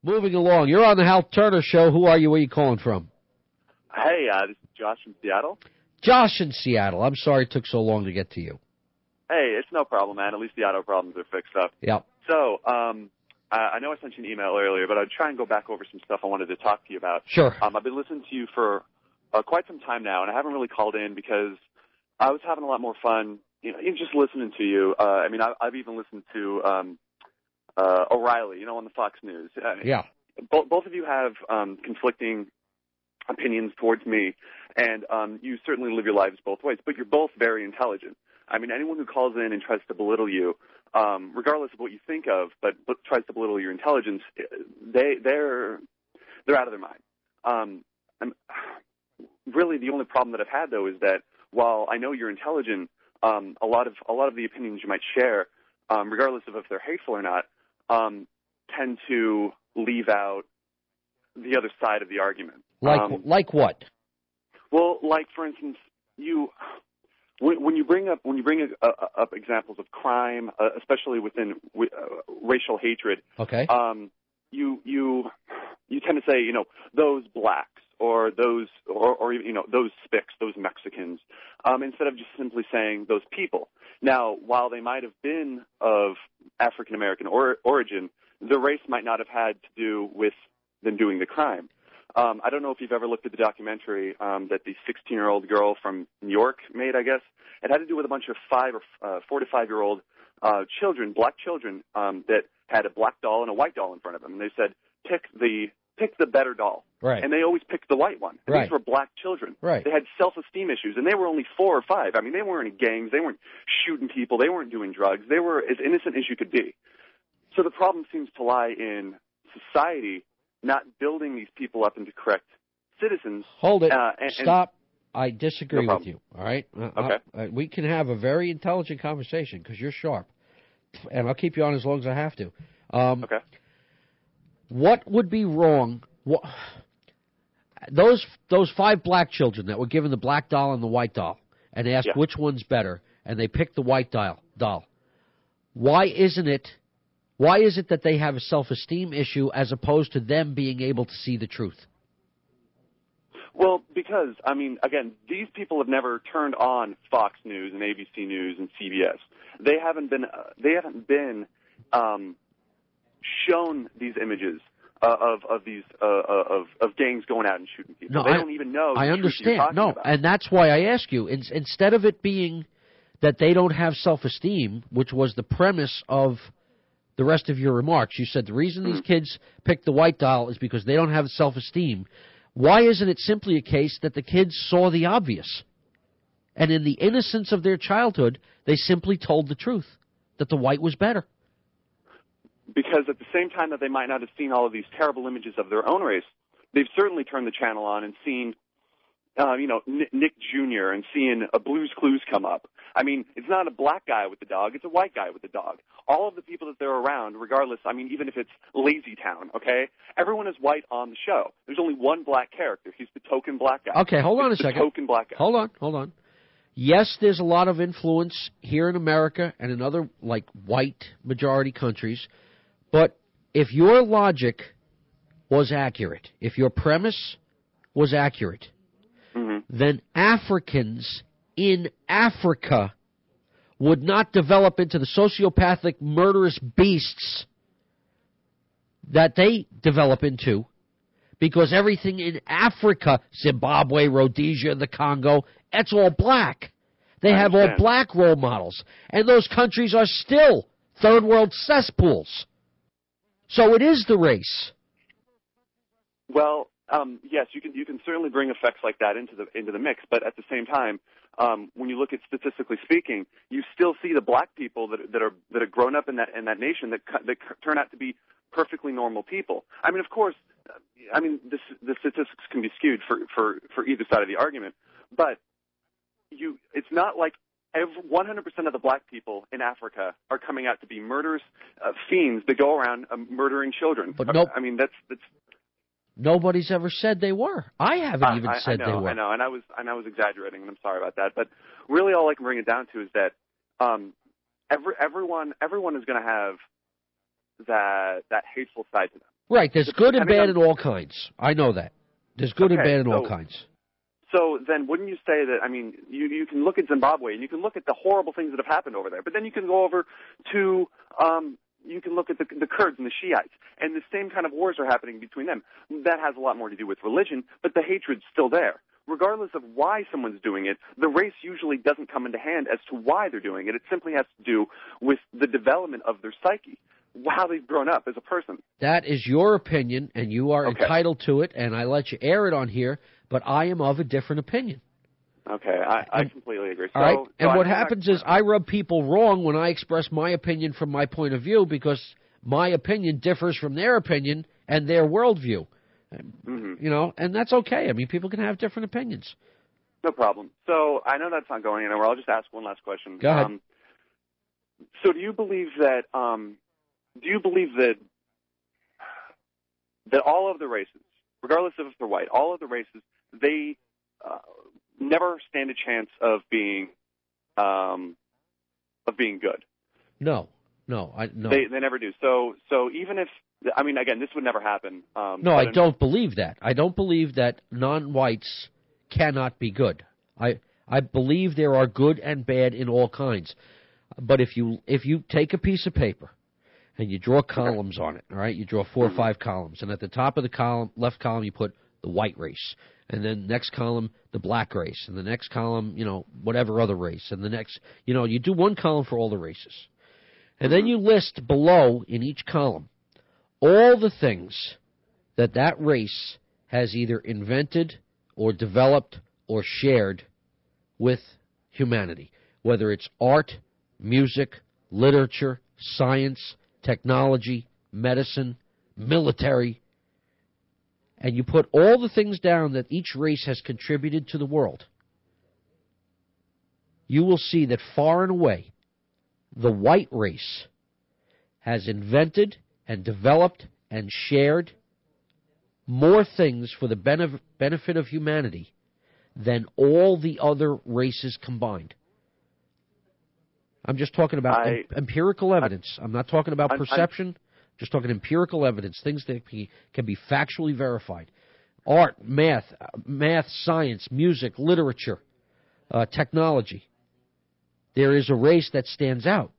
Moving along. You're on the Hal Turner Show. Who are you? Where are you calling from? Hey, this is Josh from Seattle. Josh in Seattle. I'm sorry it took so long to get to you. Hey, it's no problem, man. At least the auto problems are fixed up. Yep. So, I know I sent you an email earlier, but I'd try and go back over some stuff I wanted to talk to you about. Sure. I've been listening to you for quite some time now, and I haven't really called in because I was having a lot more fun, even just listening to you. I've even listened to O'Reilly, on the Fox News. Yeah. Both of you have conflicting opinions towards me, and you certainly live your lives both ways, but you're both very intelligent. I mean, anyone who calls in and tries to belittle you, regardless of what you think of, but tries to belittle your intelligence, they're out of their mind. Really, the only problem that I've had, though, is that while I know you're intelligent, a lot of the opinions you might share, regardless of if they're hateful or not, tend to leave out the other side of the argument. Like what? Well, like for instance, when you bring up examples of crime, especially within racial hatred, okay, you tend to say those blacks or those those Spics, those Mexicans, instead of just simply saying those people. Now, while they might have been of African American origin, the race might not have had to do with them doing the crime. I don't know if you've ever looked at the documentary that the 16-year-old girl from New York made, I guess. It had to do with a bunch of 4 to 5-year-old children, black children, that had a black doll and a white doll in front of them. And they said, pick the better doll. Right. And they always picked the white one. And right. These were black children. Right. They had self-esteem issues, and they were only 4 or 5. I mean, they weren't in gangs. They weren't shooting people. They weren't doing drugs. They were as innocent as you could be. So the problem seems to lie in society not building these people up into correct citizens. Hold it. Stop. I disagree No with you, all right? Okay. We can have a very intelligent conversation because you're sharp, and I'll keep you on as long as I have to. Okay. What would be wrong? Those 5 black children that were given the black doll and the white doll and asked which one's better, and they picked the white doll. Why is it that they have a self-esteem issue as opposed to them being able to see the truth? Well, because, again, these people have never turned on Fox News and ABC News and CBS. They haven't been shown these images of gangs going out and shooting people. No, they don't even know. I understand. About. And that's why I ask you. Instead of it being that they don't have self-esteem, which was the premise of the rest of your remarks, you said the reason these kids picked the white doll is because they don't have self-esteem. Why isn't it simply a case that the kids saw the obvious? And in the innocence of their childhood, they simply told the truth, that the white was better. Because at the same time that they might not have seen all of these terrible images of their own race, they've certainly turned the channel on and seen, Nick Jr. and seeing a Blue's Clues come up. I mean, it's not a black guy with the dog, it's a white guy with the dog. All of the people that they're around, regardless, even if it's Lazy Town, okay? Everyone is white on the show. There's only one black character. He's the token black guy. Okay, hold on a second. Token black guy. Hold on. Yes, there's a lot of influence here in America and in other, white majority countries. But if your logic was accurate, if your premise was accurate, then Africans in Africa would not develop into the sociopathic, murderous beasts that they develop into, because everything in Africa, Zimbabwe, Rhodesia, the Congo, it's all black. They have all black role models. And those countries are still third world cesspools. So it is the race. Well, yes, you can certainly bring effects like that into the mix, but at the same time, when you look at statistically speaking, you still see the black people that are grown up in that nation that turn out to be perfectly normal people. Of course, the statistics can be skewed for either side of the argument, but it's not like 100% of the black people in Africa are coming out to be murderous fiends that go around murdering children. But no, that's nobody's ever said they were. I haven't even said they were. I know, and I was exaggerating, and I'm sorry about that. But really, all I can bring it down to is that everyone is going to have that hateful side to them. Right, there's good and bad in all kinds. I know that. There's good and bad in all kinds. So then wouldn't you say that, I mean, you can look at Zimbabwe and you can look at the horrible things that have happened over there, but then you can go over to, you can look at the Kurds and the Shiites, and the same kind of wars are happening between them. That has a lot more to do with religion, but the hatred's still there. Regardless of why someone's doing it, the race usually doesn't come into hand as to why they're doing it. It simply has to do with the development of their psyche, how they've grown up as a person. That is your opinion, and you are entitled to it, and I let you air it on here, but I am of a different opinion. Okay, I completely agree. All right, and what happens is I rub people wrong when I express my opinion from my point of view because my opinion differs from their opinion and their worldview. Mm-hmm. You know, and that's okay. I mean, people can have different opinions. No problem. So I know that's not going anywhere. I'll just ask one last question. Go ahead. So do you believe that that all of the races, regardless of if they're white, all of the races, they never stand a chance of being good? No. They never do. So even if, I mean, again, this would never happen. No, I don't believe that. I don't believe that non-whites cannot be good. I believe there are good and bad in all kinds. But if you take a piece of paper and you draw columns on it, all right, you draw 4 or 5 columns, and at the top of the column, left column, you put the white race, and then next column, the black race, and the next column, whatever other race, and the next, you do one column for all the races. And then you list below in each column all the things that race has either invented or developed or shared with humanity, whether it's art, music, literature, science, technology, medicine, military, and you put all the things down that each race has contributed to the world, you will see that far and away the white race has invented and developed and shared more things for the benefit of humanity than all the other races combined. I'm just talking about empirical evidence. I'm not talking about perception. Just talking empirical evidence, things that can be factually verified. Art, math, science, music, literature, technology. There is a race that stands out.